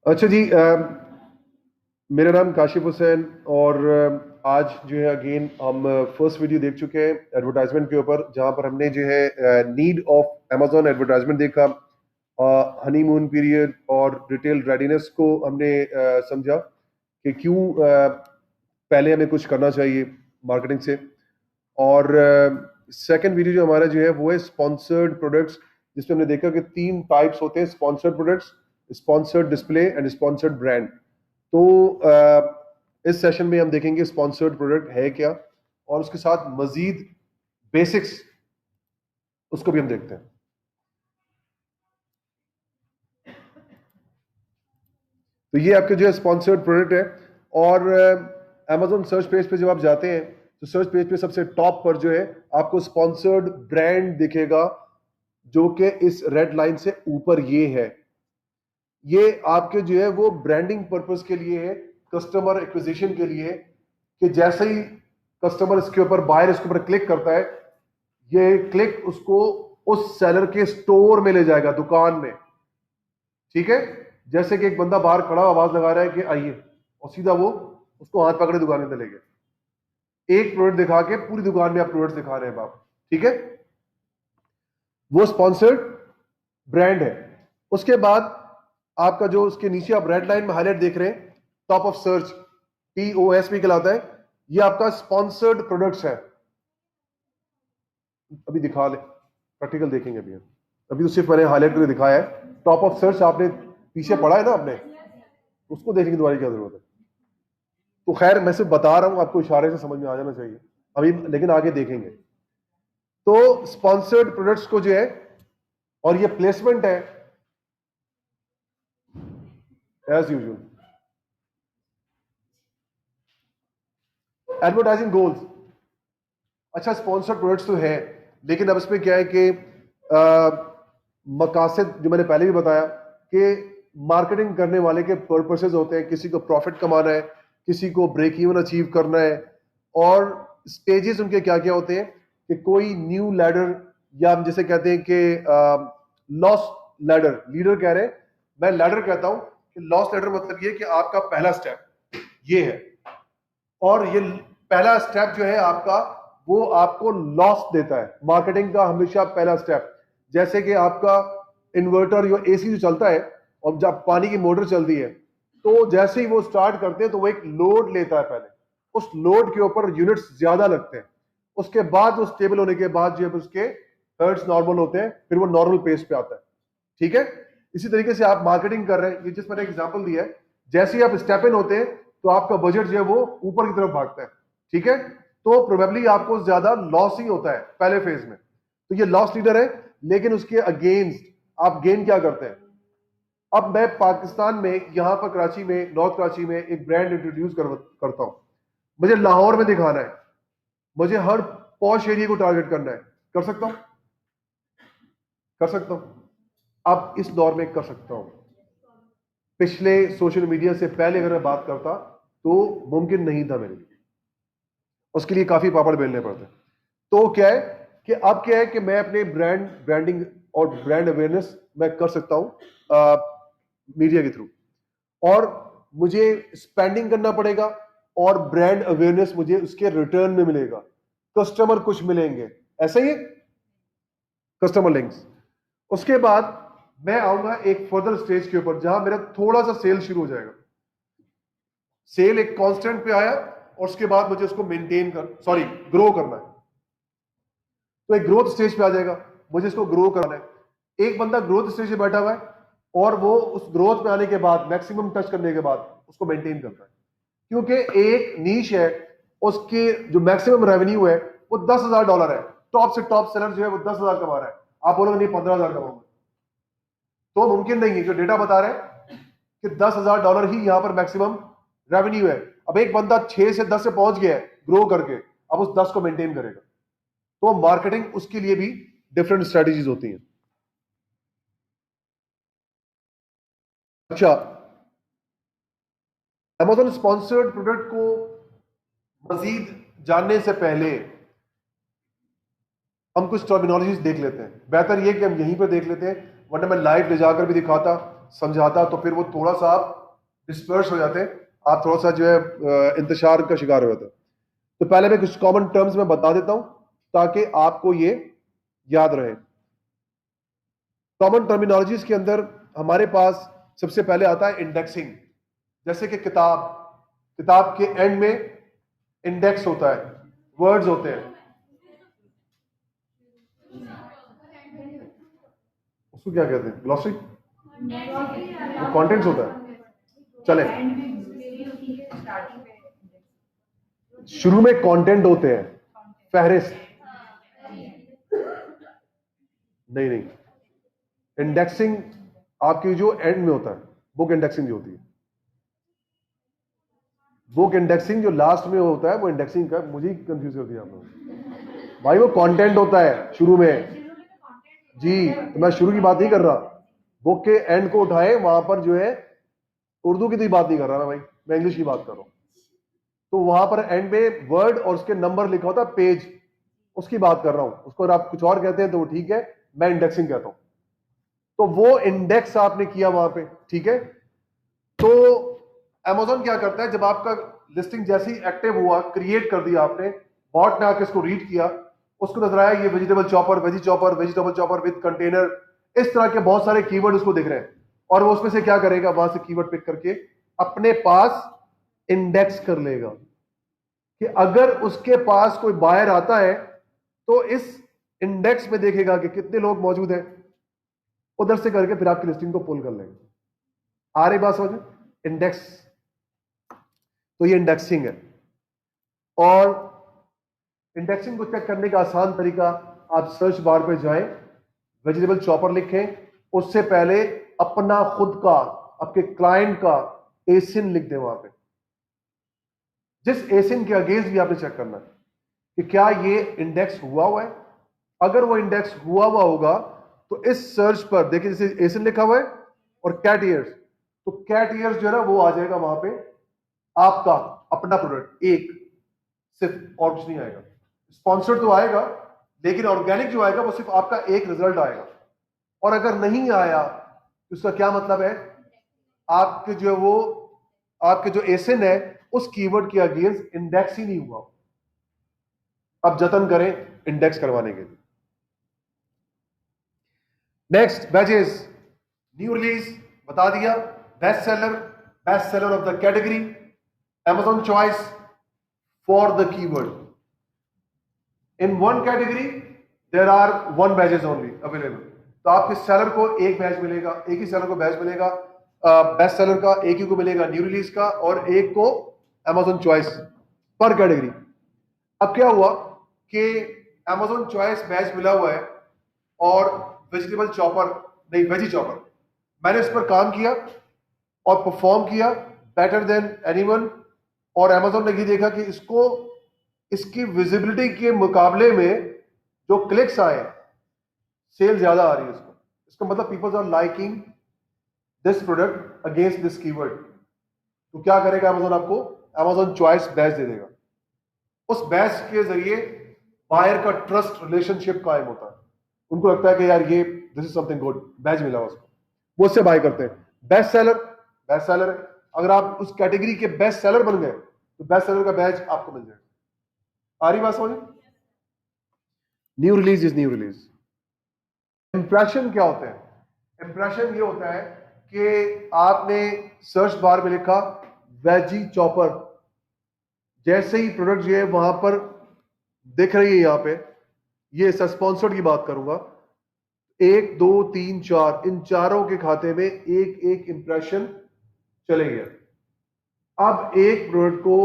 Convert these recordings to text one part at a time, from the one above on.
अच्छा जी, मेरा नाम काशिफ हुसैन और आज जो है अगेन हम फर्स्ट वीडियो देख चुके हैं एडवर्टाइजमेंट के ऊपर, जहां पर हमने जो है नीड ऑफ अमेजोन एडवर्टाइजमेंट देखा, हनीमून पीरियड और रिटेल रेडीनेस को हमने समझा कि क्यों पहले हमें कुछ करना चाहिए मार्केटिंग से। और सेकंड वीडियो जो हमारा जो है वो है स्पॉन्सर्ड प्रोडक्ट्स, जिसमें हमने देखा कि तीन टाइप्स होते हैं: sponsored products, sponsored display and sponsored brand. तो इस सेशन में हम देखेंगे स्पॉन्सर्ड प्रोडक्ट है क्या, और उसके साथ मजीद बेसिक्स उसको भी हम देखते हैं। तो ये आपके जो है स्पॉन्सर्ड प्रोडक्ट है। और अमेजोन सर्च पेज पे जब आप जाते हैं तो सर्च पेज पे सबसे टॉप पर जो है आपको स्पॉन्सर्ड ब्रांड दिखेगा, जो कि इस रेड लाइन से ऊपर ये है। ये आपके जो है वो ब्रांडिंग पर्पस के लिए है, कस्टमर एक्विजिशन के लिए है, कि जैसे ही कस्टमर इसके ऊपर बायर इसके ऊपर क्लिक करता है, ये क्लिक उसको उस सेलर के स्टोर में ले जाएगा, दुकान में। ठीक है, जैसे कि एक बंदा बाहर खड़ा आवाज लगा रहा है कि आइए, और सीधा वो उसको हाथ पकड़े दुकान में ले गया। एक प्रोडक्ट दिखा के पूरी दुकान में आप प्रोडक्ट दिखा रहे हैं आप। ठीक है, वो स्पॉन्सर्ड ब्रांड है। उसके बाद आपका जो उसके नीचे आप रेड लाइन में हाईलाइट देख रहे हैं, टॉप ऑफ सर्च, TOSP कहलाता है, ये आपका स्पॉन्सर्ड प्रोडक्ट्स है। अभी दिखा ले, प्रैक्टिकल देखेंगे अभी अभी तो सिर्फ मैंने हाईलाइट करके दिखाया है। टॉप ऑफ सर्च आपने पीछे पढ़ा है ना आपने, उसको देखने की दोबारा क्या जरूरत है। तो खैर मैं सिर्फ बता रहा हूं, आपको इशारे से समझ में आ जाना चाहिए अभी, लेकिन आगे देखेंगे। तो स्पॉन्सर्ड प्रोडक्ट्स को जो है, और ये प्लेसमेंट है एज यूजुअल। एडवर्टाइजिंग गोल्स, अच्छा स्पॉन्सर्ड प्रोडक्ट्स तो है, लेकिन अब इसमें क्या है कि मकासद जो मैंने पहले भी बताया कि मार्केटिंग करने वाले के पर्पसेस होते हैं। किसी को प्रॉफिट कमाना है, किसी को ब्रेक इवन अचीव करना है, और स्टेजेस उनके क्या क्या होते हैं कि कोई न्यू लैडर, या हम जैसे कहते हैं कि लॉस लैडर, लीडर कह रहे हैं, मैं लैडर कहता हूं कि लॉस लैडर मतलब ये कि आपका पहला स्टेप ये है, और ये पहला स्टेप जो है आपका, वो आपको लॉस देता है। मार्केटिंग का हमेशा पहला स्टेप, जैसे कि आपका इन्वर्टर या एसी जो चलता है, और जब पानी की मोटर चलती है, तो जैसे ही वो स्टार्ट करते हैं तो वो एक लोड लेता है पहले, उस लोड के ऊपर यूनिट्स ज्यादा लगते हैं, उसके बाद वो स्टेबल होने के बाद जो है उसके हर्ट्स नॉर्मल होते हैं, फिर वो नॉर्मल पेस पे आता है। ठीक है, इसी तरीके से आप मार्केटिंग कर रहे हैं, ये जिस मैंने एग्जांपल दिया है, जैसे ही आप स्टेप इन होते हैं तो आपका बजट जो है वो ऊपर की तरफ भागता है। ठीक है, तो प्रोबेबली आपको ज्यादा लॉस ही होता है पहले फेज में, तो ये लॉस लीडर है। लेकिन उसके अगेंस्ट आप गेन क्या करते हैं? अब मैं पाकिस्तान में यहां पर कराची में, नॉर्थ कराची में एक ब्रांड इंट्रोड्यूस करता हूं, मुझे लाहौर में दिखाना है, मुझे हर पॉश एरिया को टारगेट करना है, कर सकता हूं? कर सकता हूं, अब इस दौर में कर सकता हूं। पिछले सोशल मीडिया से पहले अगर मैं बात करता तो मुमकिन नहीं था मेरे लिए, उसके लिए काफी पापड़ बेलने पड़ते। तो क्या है कि अब क्या है कि मैं अपने ब्रांडिंग और ब्रांड अवेयरनेस मैं कर सकता हूं मीडिया के थ्रू, और मुझे स्पेंडिंग करना पड़ेगा, और ब्रांड अवेयरनेस मुझे उसके रिटर्न में मिलेगा, कस्टमर कुछ मिलेंगे, ऐसा ही है, कस्टमर लिंक्स। उसके बाद मैं आऊंगा एक फर्दर स्टेज के ऊपर, जहां मेरा थोड़ा सा सेल शुरू हो जाएगा। सेल एक कांस्टेंट पे आया, और उसके बाद मुझे उसको ग्रो करना है, तो एक ग्रोथ स्टेज पे आ जाएगा, मुझे इसको ग्रो करना है। एक बंदा ग्रोथ स्टेज पे बैठा हुआ है, और वो उस ग्रोथ में आने के बाद, मैक्सिमम टच करने के बाद उसको मेंटेन करता है, क्योंकि एक नीश है, उसके जो मैक्सिमम रेवेन्यू है वो $10,000 है। टॉप से टॉप सेलर जो है वो 10,000 कमा रहा है, आप बोलोगे नहीं 15,000 कमाऊंगा, तो मुमकिन नहीं है। जो डेटा बता रहे हैं कि $10,000 ही यहां पर मैक्सिमम रेवेन्यू है। अब एक बंदा 6 से 10 से पहुंच गया है ग्रो करके, अब उस 10 को मेंटेन करेगा, तो मार्केटिंग उसके लिए भी डिफरेंट स्ट्रेटेजीज होती हैं। अच्छा, अमेजोन स्पॉन्सर्ड प्रोडक्ट को मजीद जानने से पहले हम कुछ टर्मिनोलॉजीज देख लेते हैं। बेहतर यह कि हम यहीं पर देख लेते हैं, वरना मैं लाइव ले जाकर भी दिखाता समझाता तो फिर वो थोड़ा सा आप डिस्पर्स हो जाते, आप थोड़ा सा जो है इंतशार का शिकार हो जाते। तो पहले मैं कुछ कॉमन टर्म्स में बता देता हूं ताकि आपको ये याद रहे। कॉमन टर्मिनोलॉजीज के अंदर हमारे पास सबसे पहले आता है इंडेक्सिंग। जैसे कि किताब के एंड में इंडेक्स होता है, वर्ड्स होते हैं, उसको क्या कहते हैं, ग्लॉसरी, वो कंटेंट्स होता है। चले, शुरू में कंटेंट होते हैं, फहरिस्त, नहीं, इंडेक्सिंग आपकी जो एंड में होता है, बुक इंडेक्सिंग जो होती है, बुक इंडेक्सिंग जो लास्ट में होता है वो इंडेक्सिंग का, मुझे कंफ्यूज होती है आप लोग भाई, वो कंटेंट होता है शुरू में जी। तो मैं शुरू की बात नहीं कर रहा, बुक के एंड को उठाए, वहां पर जो है उर्दू की तो बात नहीं कर रहा मैं भाई, मैं इंग्लिश की बात कर रहा हूं। तो वहां पर एंड में वर्ड और उसके नंबर लिखा होता है, पेज, उसकी बात कर रहा हूं। उसको अगर आप कुछ और कहते हैं तो वो ठीक है, मैं इंडेक्सिंग कहता हूं। तो वो इंडेक्स आपने किया वहां पे, ठीक है। तो Amazon क्या करता है, जब आपका लिस्टिंग जैसी एक्टिव हुआ, क्रिएट कर दिया आपने, बॉट ने आके इसको रीड किया, उसको नजर आया ये vegetable chopper, vegetable chopper with container, इस तरह के बहुत सारे कीवर्ड उसको दिख रहे हैं, और वो उसमें से क्या करेगा, वहां से कीवर्ड पिक करके अपने पास इंडेक्स कर लेगा कि अगर उसके पास कोई बायर आता है तो इस इंडेक्स में देखेगा कि कितने लोग मौजूद हैं, उधर से करके फिर आपकी लिस्टिंग को पुल कर लेगा। आ रही बात समझ, इंडेक्स, तो ये इंडेक्सिंग है। और इंडेक्सिंग को चेक करने का आसान तरीका, आप सर्च बार पे जाएं, वेजिटेबल चॉपर लिखें, उससे पहले अपना खुद का, आपके क्लाइंट का एसिन लिख दें वहां पे। जिस एसिन के अगेंस्ट भी आपने चेक करना है कि क्या ये इंडेक्स हुआ है। अगर वो इंडेक्स हुआ होगा तो इस सर्च पर देखिए, जैसे एसिन लिखा हुआ है और कैट ईयर्स, तो कैट ईयर्स जो है ना वो आ जाएगा वहां पे, आपका अपना प्रोडक्ट एक सिर्फ, और कुछ नहीं आएगा। स्पॉन्सर्ड तो आएगा, लेकिन ऑर्गेनिक जो आएगा वो सिर्फ आपका एक रिजल्ट आएगा। और अगर नहीं आया तो उसका क्या मतलब है, आपके जो वो, आपके जो एसिन है उस कीवर्ड के अगेंस्ट इंडेक्स ही नहीं हुआ। अब जतन करें इंडेक्स करवाने के लिए। नेक्स्ट, बैचेस, न्यू रिलीज बता दिया, best seller of the category, Amazon choice for the keyword. In one category, there are one badges only available. तो आपके सेलर को एक बैच मिलेगा, एक ही सेलर को बैच मिलेगा, बेस्ट सेलर का एक ही को मिलेगा, न्यू रिलीज का, और एक को Amazon choice पर कैटेगरी। अब क्या हुआ कि Amazon choice बैच मिला हुआ है और वेजिटेबल चॉपर नहीं, वेजी चॉपर, मैंने इस पर काम किया और परफॉर्म किया बेटर देन एनीवन। और Amazon ने ये देखा कि इसको, इसकी विजिबिलिटी के मुकाबले में जो क्लिक्स आए, सेल ज्यादा आ रही है इसको, इसका मतलब peoples are liking this product against this keyword. तो क्या करेगा Amazon, आपको Amazon चॉइस बैच दे देगा। उस बैच के जरिए बायर का ट्रस्ट रिलेशनशिप कायम होता है, उनको लगता है कि यार ये this is something good, batch मिला उसको, वो उससे बाय करते हैं। बेस्ट सेलर है, अगर आप उस कैटेगरी के बेस्ट सेलर बन गए तो बेस्ट सेलर का बैच आपको मिल जाएगा। आ रही बात समझ? New release is new release. Impression क्या होते हैं? इंप्रेशन ये होता है कि आपने सर्च बार में लिखा वेजी चॉपर, जैसे ही प्रोडक्ट जो है वहां पर दिख रही है, यहां पे ये स्पॉन्सर्ड की बात करूंगा, 1 2 3 4, इन चारों के खाते में एक एक इंप्रेशन चले गया। अब एक प्रोडक्ट को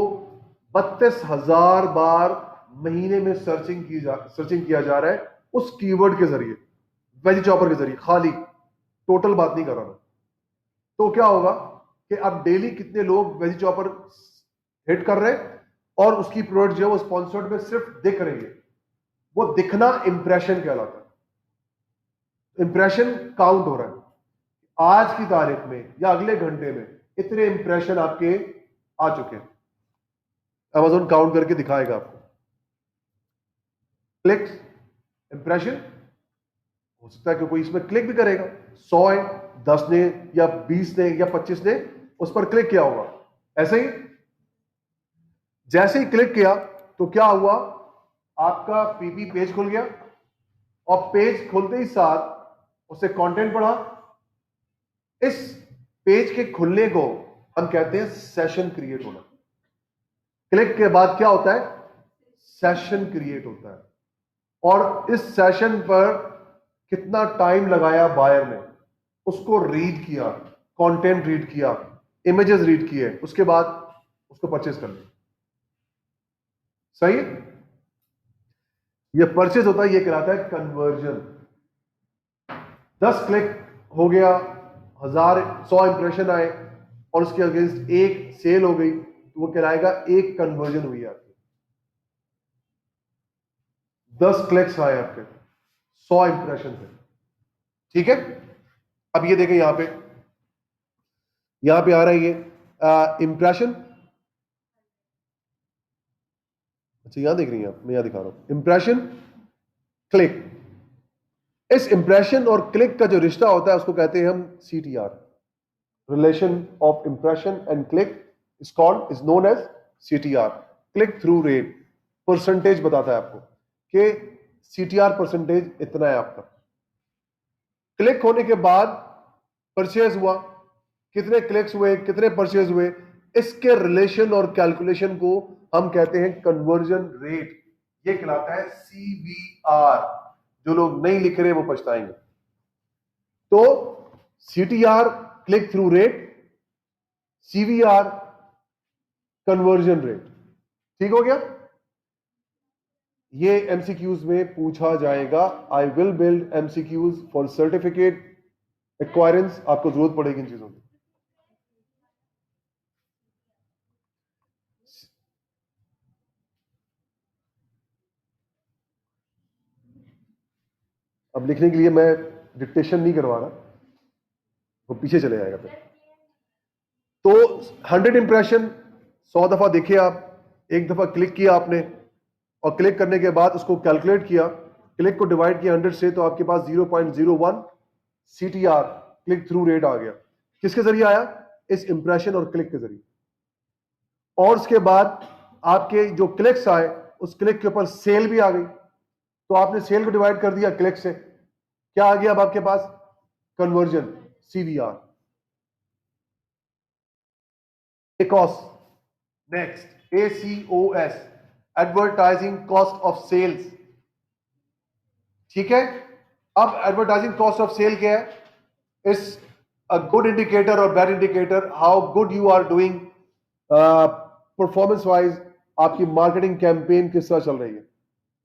32,000 बार महीने में सर्चिंग किया जा रहा है उस कीवर्ड के जरिए, वेजी चॉपर के जरिए, खाली टोटल बात नहीं कर रहा मैं। तो क्या होगा कि अब डेली कितने लोग वेजी चॉपर हिट कर रहे हैं और उसकी प्रोडक्ट जो है वो स्पॉन्सर्ड में सिर्फ दिख रही है, वो दिखना इंप्रेशन कहलाता है। इंप्रेशन काउंट हो रहा है, आज की तारीख में या अगले घंटे में इतने इंप्रेशन आपके आ चुके हैं, Amazon काउंट करके दिखाएगा आपको। क्लिक्स, इंप्रेशन, हो सकता है कि कोई इसमें क्लिक भी करेगा, 100 है, 10 ने या 20 ने या 25 ने उस पर क्लिक किया होगा। ऐसे ही जैसे ही क्लिक किया तो क्या हुआ, आपका पीपी पेज खुल गया और पेज खुलते ही साथ उससे कंटेंट पढ़ा। इस पेज के खुलने को हम कहते हैं सेशन क्रिएट होना। क्लिक के बाद क्या होता है, सेशन क्रिएट होता है। और इस सेशन पर कितना टाइम लगाया बायर ने, उसको रीड किया, कंटेंट रीड किया, इमेजेस रीड किए, उसके बाद उसको परचेज कर लिया। सही है, ये परचेज होता है, ये कहलाता है कन्वर्जन। 10 क्लिक हो गया, 100 इंप्रेशन आए और उसके अगेंस्ट एक सेल हो गई, तो वो कहलाएगा एक कन्वर्जन हुई आपकी। 10 क्लिक्स आए आपके, 100 इंप्रेशन थे। ठीक है, अब ये देखें यहां पे आ रहा है ये इंप्रेशन। अच्छा यहां देख रही हैं आप, मैं यहां दिखा रहा हूं इंप्रेशन, क्लिक। इस इंप्रेशन और क्लिक का जो रिश्ता होता है उसको कहते हैं हम CTR, relation of impression and click is known as CTR, click through rate. Percentage बताता है आपको कि CTR परसेंटेज इतना है आपका। क्लिक होने के बाद परचेज हुआ, कितने क्लिक्स हुए, कितने परचेज हुए, इसके रिलेशन और कैलकुलेशन को हम कहते हैं कन्वर्जन रेट। ये कहलाता है CVR। जो लोग नहीं लिख रहे वो पछताएंगे। तो CTR click through rate, CVR conversion rate. ठीक हो गया, ये MCQs में पूछा जाएगा। I will build MCQs for certificate acquirance. आपको जरूरत पड़ेगी इन चीजों की। अब लिखने के लिए मैं डिक्टेशन नहीं करवा रहा, वो पीछे चले जाएगा फिर। तो 100 इंप्रेशन 100 दफा देखे आप, एक दफा क्लिक किया आपने और क्लिक करने के बाद उसको कैलकुलेट किया, क्लिक को डिवाइड किया 100 से, तो आपके पास 0.01 CTR क्लिक थ्रू रेट आ गया। किसके जरिए आया, इस इंप्रेशन और क्लिक के जरिए। और उसके बाद आपके जो क्लिक्स आए उस क्लिक के ऊपर सेल भी आ गई, तो आपने सेल को डिवाइड कर दिया क्लिक से, क्या आ गया अब आपके पास, conversion, CVR। ACOS, next ACOS, advertising cost of sales. ठीक है, अब एडवर्टाइजिंग कॉस्ट ऑफ सेल क्या है, इज अ गुड इंडिकेटर और bad indicator how good you are doing performance wise. आपकी मार्केटिंग कैंपेन किस तरह चल रही है,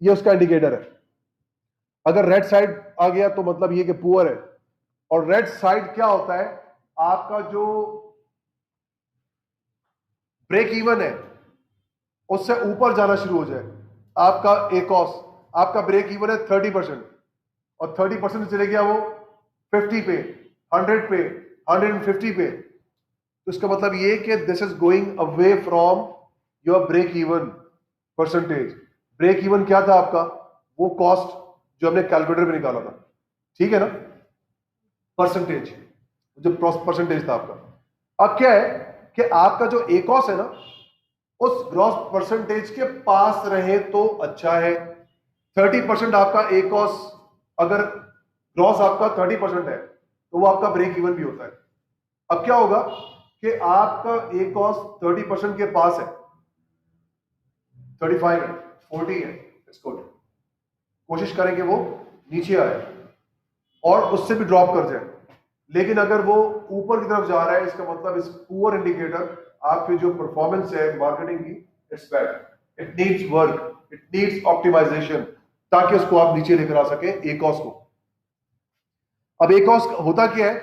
ये उसका इंडिकेटर है। अगर रेड साइड आ गया तो मतलब ये कि पुअर है। और रेड साइड क्या होता है, आपका जो ब्रेक इवन है उससे ऊपर जाना शुरू हो जाए। आपका ACOS, आपका ब्रेक इवन है 30%, और 30% चले गया वो 50 पे, 100 पे, 150 पे, तो इसका मतलब ये कि this is going away from your break even percentage. Break even क्या था आपका, वो कॉस्ट जो हमने कैलकुलेटर में निकाला था, ठीक है ना, परसेंटेज, जो परसेंटेज था आपका। अब क्या है कि आपका जो ACOS है ना, उस ग्रॉस परसेंटेज के पास रहे तो अच्छा है। 30% आपका ACOS, अगर ग्रॉस आपका 30% है तो वो आपका ब्रेक इवन भी होता है। अब क्या होगा कि आपका ACOS 30% के पास है, 35 है, 40 है, इट्स गुड। कोशिश करेंगे वो नीचे आए और उससे भी ड्रॉप कर जाए। लेकिन अगर वो ऊपर की तरफ जा रहा है, इसका मतलब इस पुअर इंडिकेटर, आपकी जो परफॉर्मेंस है मार्केटिंग की, it's bad, it needs work, it needs optimisation, ताकि उसको आप नीचे लेकर आ सके ACOS को। अब ACOS होता क्या है,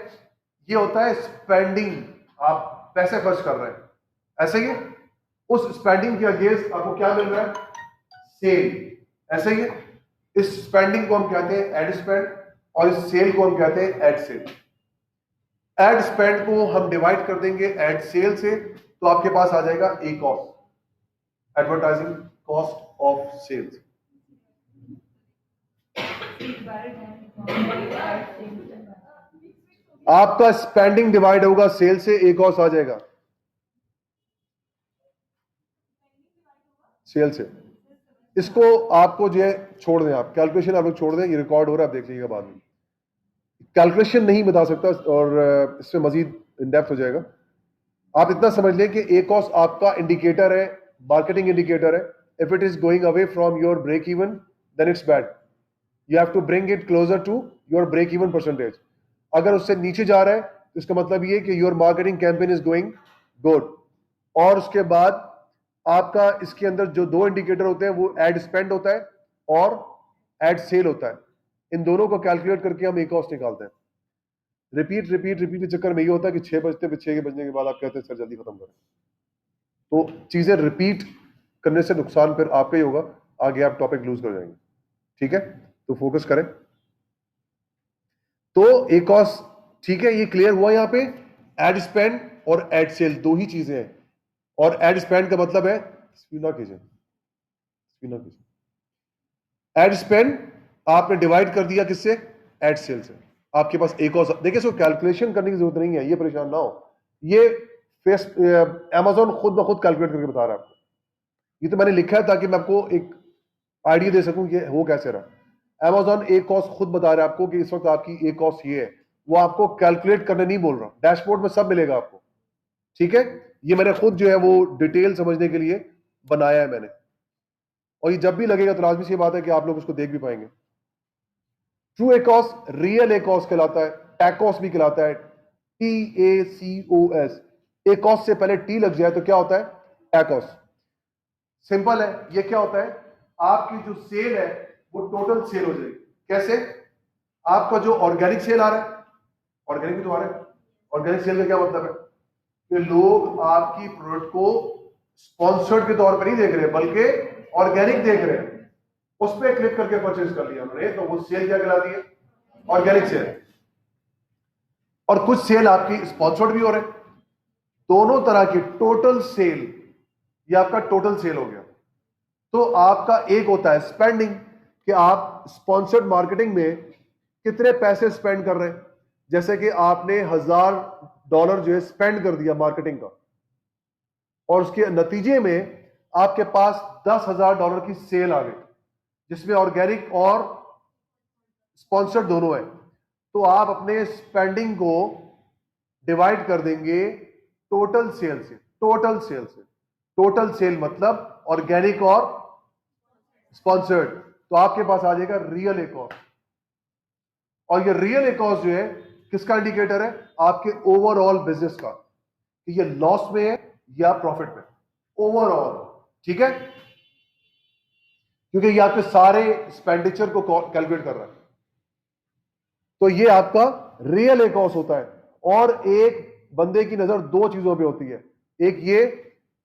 ये होता है स्पेंडिंग, आप पैसे खर्च कर रहे हैं, ऐसे ही उस स्पेंडिंग के अगेंस्ट आपको क्या मिल रहा है, सेल। ऐसे ही इस स्पेंडिंग को हम कहते हैं एड स्पेंड और इस सेल को हम कहते हैं एड सेल। एड स्पेंड को हम डिवाइड कर देंगे एड सेल से, तो आपके पास आ जाएगा ACOS, advertising cost of sales. आपका स्पेंडिंग डिवाइड होगा सेल से, ए कॉस्ट आ जाएगा सेल से। इसको आपको जो है छोड़ दें, आप कैलकुलेशन आप लोग छोड़ दें, ये रिकॉर्ड हो रहा है, आप देख लीजिएगा बाद में। कैलकुलेशन नहीं बता सकता और इसमें मजीद इन डेप्थ हो जाएगा। आप इतना समझ लें कि ए कॉस्ट आपका इंडिकेटर है, मार्केटिंग इंडिकेटर है। If it is going away from your break even then it's bad, you have to bring it closer to your break even percentage. अगर उससे नीचे जा रहा है तो इसका मतलब ये कि your marketing campaign is going good. और उसके बाद आपका इसके अंदर जो दो इंडिकेटर होते हैं वो एड स्पेंड होता है और एड सेल होता है। इन दोनों को कैलकुलेट करके हम ए कॉस्ट निकालते हैं। रिपीट रिपीट रिपीट के चक्कर में ये होता है कि 6 बजते पे 6 के बजने के बाद आप कहते हैं सर जल्दी खत्म करें। तो चीजें रिपीट करने से नुकसान फिर आपका ही होगा, आगे आप टॉपिक लूज कर जाएंगे। ठीक है, तो फोकस करें। तो ए कॉस्ट ठीक है, ये क्लियर हुआ। यहां पे एड स्पेंड और एड सेल दो ही चीजें हैं। और एड स्पेंड का मतलब है, स्पीड ना कीजिए, एड स्पेंड आपने डिवाइड कर दिया किससे, एड सेल से। आपके पास एक और देखिए, इसको कैलकुलेशन करने की जरूरत नहीं है, ये परेशान ना हो। ये फेस अमेजोन खुद ब खुद कैलकुलेट करके बता रहा है आपको। ये तो मैंने लिखा है ताकि मैं आपको एक आइडिया दे सकूं कि हो कैसे रहा। अमेजोन ए कॉस्ट खुद बता रहा है आपको कि इस वक्त आपकी ए कॉस्ट ये है। वो आपको कैलकुलेट करने नहीं बोल रहा, डैशबोर्ड में सब मिलेगा आपको। ठीक है, ये मैंने खुद जो है वो डिटेल समझने के लिए बनाया है मैंने। और ये जब भी लगेगा तो लाजमी सी बात है कि आप लोग उसको देख भी पाएंगे। True A cost real a cost कहलाता है, टैकॉस भी कहलाता है, TACOS। ए कॉस्ट से पहले टी लग जाए तो क्या होता है, टैकॉस। सिंपल है, ये क्या होता है, आपकी जो सेल है वो टोटल सेल हो जाएगी। कैसे, आपका जो ऑर्गेनिक सेल आ रहा है, ऑर्गेनिक भी तो आ रहा है, ऑर्गेनिक सेल का क्या मतलब है कि लोग आपकी प्रोडक्ट को स्पॉन्सर्ड के तौर पर नहीं देख रहे बल्कि ऑर्गेनिक देख रहे हैं, उस पर क्लिक करके परचेज कर लिया हमने, तो वो सेल क्या कहलाती है, ऑर्गेनिक सेल। और कुछ सेल आपकी स्पॉन्सर्ड भी हो रहे हैं। दोनों तरह की टोटल सेल, ये आपका टोटल सेल हो गया। तो आपका एक होता है स्पेंडिंग, कि आप स्पॉन्सर्ड मार्केटिंग में कितने पैसे स्पेंड कर रहे हैं। जैसे कि आपने $1000 जो है स्पेंड कर दिया मार्केटिंग का, और उसके नतीजे में आपके पास $10,000 की सेल आ गई, जिसमें ऑर्गेनिक और स्पॉन्सर्ड दोनों है। तो आप अपने स्पेंडिंग को डिवाइड कर देंगे टोटल सेल से। टोटल सेल से, टोटल सेल मतलब ऑर्गेनिक और स्पॉन्सर्ड, तो आपके पास आ जाएगा रियल ए कॉस्ट। और ये रियल ए कॉस्ट जो है किसका इंडिकेटर है, आपके ओवरऑल बिजनेस का, कि ये लॉस में है या प्रॉफिट में, ओवरऑल। ठीक है, क्योंकि ये आपके सारे एक्सपेंडिचर को कैलकुलेट कर रहा है। तो ये आपका रियल ए कॉस्ट होता है। और एक बंदे की नजर दो चीजों पे होती है, एक ये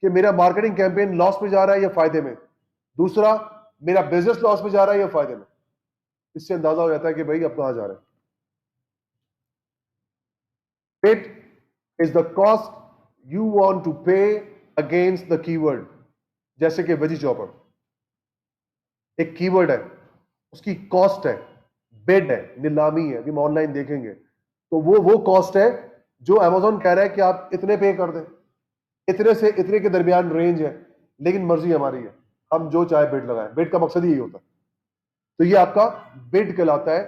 कि मेरा मार्केटिंग कैंपेन लॉस में जा रहा है या फायदे में, दूसरा मेरा बिजनेस लॉस में जा रहा है या फायदे में। इससे अंदाजा हो जाता है कि भाई अब कहां जा रहे हैं। It is the cost you want to pay against the keyword. जैसे कि वेजी चॉपर एक कीवर्ड है, उसकी कॉस्ट है, बिड है, नीलामी है, अभी हम ऑनलाइन देखेंगे। तो वो कॉस्ट है जो अमेजोन कह रहा है कि आप इतने पे कर दें, इतने से इतने के दरमियान रेंज है, लेकिन मर्जी हमारी है, हम जो चाहे बिड लगाएं। बिड का मकसद ही यही होता है। तो ये आपका बिड कहलाता है,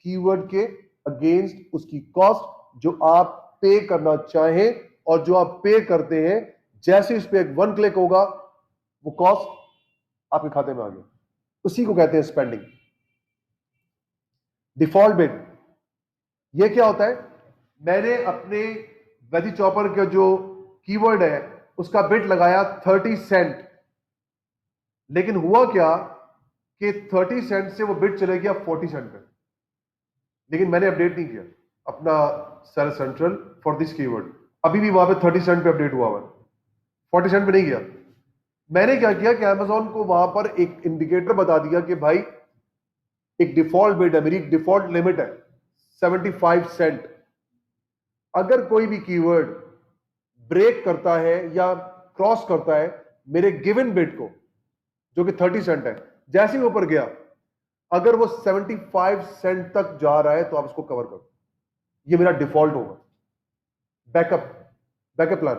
कीवर्ड के अगेंस्ट उसकी कॉस्ट जो आप पे करना चाहें, और जो आप पे करते हैं जैसे इस पे एक 1 क्लिक होगा वो कॉस्ट आपके खाते में आ गया, उसी को कहते हैं स्पेंडिंग। डिफॉल्ट बिड, ये क्या होता है, मैंने अपने वेजी चॉपर का जो कीवर्ड है उसका बिड लगाया 30 सेंट, लेकिन हुआ क्या कि 30 सेंट से वो बिड चले गया 40 सेंट पे, लेकिन मैंने अपडेट नहीं किया अपना search central for this keyword. अभी भी वहां पे 30 सेंट पे अपडेट हुआ है, 40 सेंट पे नहीं गया। मैंने क्या किया कि अमेजोन को वहां पर एक इंडिकेटर बता दिया कि भाई एक डिफॉल्ट बिड है, मेरी डिफॉल्ट लिमिट है 75 सेंट। अगर कोई भी कीवर्ड ब्रेक करता है या क्रॉस करता है मेरे गिवन बिड को जो कि 30 सेंट है, जैसे ही ऊपर गया, अगर वो 75 सेंट तक जा रहा है तो आप उसको कवर करो। ये मेरा डिफॉल्ट होगा। बैकअप, बैकअप प्लान,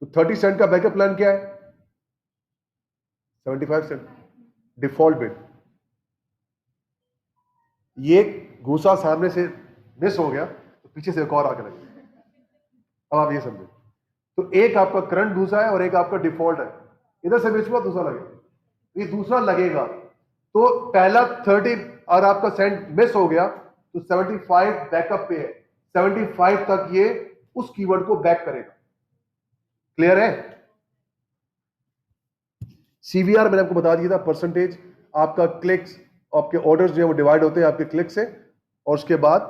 तो 30 सेंट का बैकअप प्लान क्या है? 75 सेंट डिफॉल्ट बिड। ये घूसा सामने से मिस हो गया तो पीछे से एक और आके लगे। अब आप ये समझे, तो एक आपका करंट घूसा है और एक आपका डिफॉल्ट है। इधर से मिस हुआ, दूसरा लगेगा, ये दूसरा लगेगा। तो पहला 30 और आपका सेंट मिस हो गया तो 75 बैकअप पे है, 75 तक ये उस कीवर्ड को बैक करेगा। क्लियर है? सीवीआर मैंने आपको बता दिया था, परसेंटेज आपका क्लिक्स, आपके ऑर्डर्स जो है वो डिवाइड होते हैं आपके क्लिक से, और उसके बाद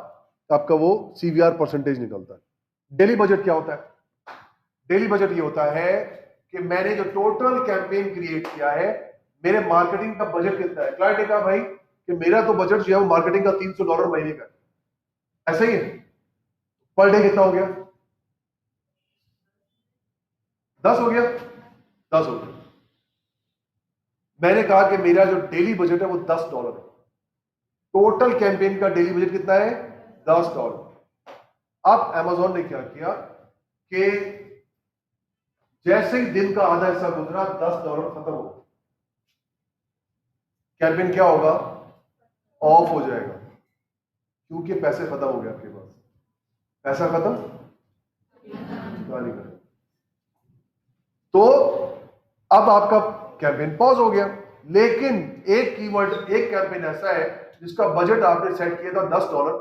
आपका वो सीवीआर परसेंटेज निकलता है। डेली बजट क्या होता है? डेली बजट ये होता है कि मैंने जो टोटल कैंपेन क्रिएट किया है, मेरे मार्केटिंग का बजट कितना है। क्लाइंट ने कहा भाई कि मेरा तो बजट जो है वो मार्केटिंग का $300 महीने का, ऐसा ही है। पर डे कितना हो गया? 10 हो गया, 10 हो गया। मैंने कहा कि मेरा जो डेली बजट है वो $10 है। टोटल कैंपेन का डेली बजट कितना है? $10। अब अमेजोन ने क्या किया कि जैसे ही दिन का आधा हिस्सा गुजरा, $10 खत्म हो, कैंपेन क्या होगा? ऑफ हो जाएगा, क्योंकि पैसे खत्म हो गए आपके पास। पैसा खत्म, तो अब आपका कैंपेन पॉज हो गया। लेकिन एक कीवर्ड, एक कैंपेन ऐसा है जिसका बजट आपने सेट किया था $10,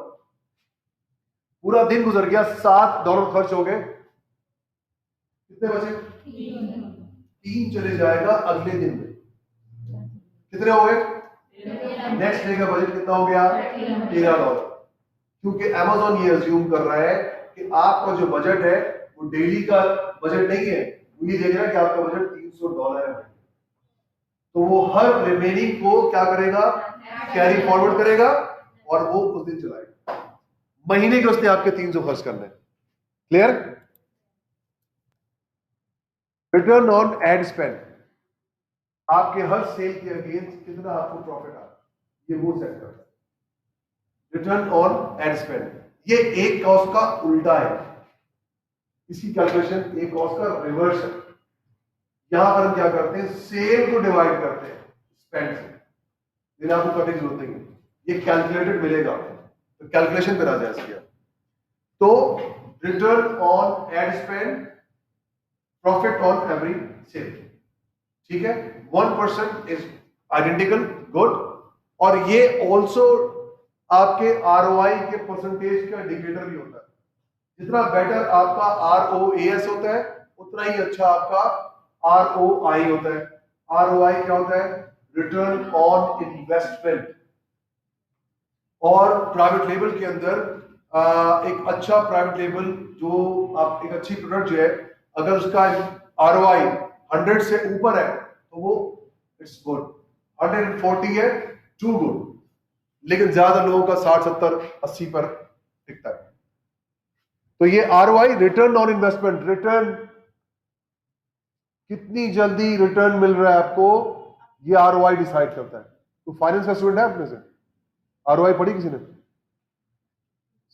पूरा दिन गुजर गया, $7 खर्च हो गए, कितने बचे? 3 चले जाएगा अगले दिन में, कितने हो गए? नेक्स्ट डे का बजट कितना हो गया? $13। क्योंकि अमेजोन ये अज्यूम कर रहा है कि आपका जो बजट है वो डेली का बजट नहीं है, वो ये देख रहा है कि आपका बजट $300 है। तो वो हर रिमेनिंग को क्या करेगा? कैरी फॉरवर्ड करेगा और वो उस दिन चलाएगा। महीने के उसने आपके 300 खर्च करने। Clear? Return on ad spend, आपके हर सेल के अगेंस्ट कितना आपको प्रॉफिट आ, ये वो सेट करता है। रिटर्न ऑन एड स्पेंड, ये एक कॉस्ट का उल्टा है, इसकी कैलकुलेशन एक कॉस्ट का रिवर्स है। यहां पर हम क्या करते हैं? सेल को डिवाइड करते हैं स्पेंड से, लेकिन आपको करने की जरूरत नहीं है, ये कैलकुलेटेड मिलेगा, तो कैलकुलेशन पे आ जाए इसकी। तो return on ad spend, profit on every sale, ठीक है। 1% इज आइडेंटिकल, गुड। और ये ऑल्सो आपके ROI के परसेंटेज का इंडिकेटर भी होता है। जितना बेटर आपका ROAS होता है, उतना ही अच्छा आपका ROI होता है। ROI क्या होता है? Return on investment. और प्राइवेट लेबल के अंदर एक अच्छा प्राइवेट लेबल जो आप, एक अच्छी प्रोडक्ट जो है, अगर उसका ROI 100 से ऊपर है तो वो इट्स गुड, 140 है टू गुड। लेकिन ज्यादा लोगों का 60, 70, 80 पर टिकता है। तो ये ROI, return on investment, return कितनी जल्दी रिटर्न मिल रहा है आपको, ये ROI डिसाइड करता है। तो फाइनेंस का स्टूडेंट है अपने से? ROI पढ़ी किसी ने?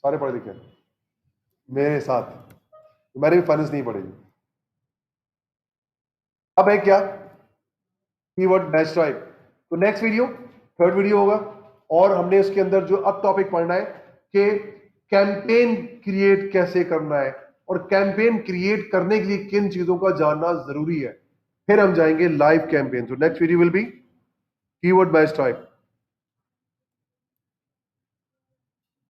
सारे पढ़े लिखे मेरे साथ, तो मैंने भी फाइनेंस नहीं पढ़ी। अब है क्या? Keyword match type. तो नेक्स्ट वीडियो, थर्ड वीडियो होगा, और हमने इसके अंदर जो अब टॉपिक पढ़ना है कि कैंपेन क्रिएट कैसे करना है, और कैंपेन क्रिएट करने के लिए किन चीजों का जानना जरूरी है। फिर हम जाएंगे लाइव कैंपेन। तो next video will be keyword match type.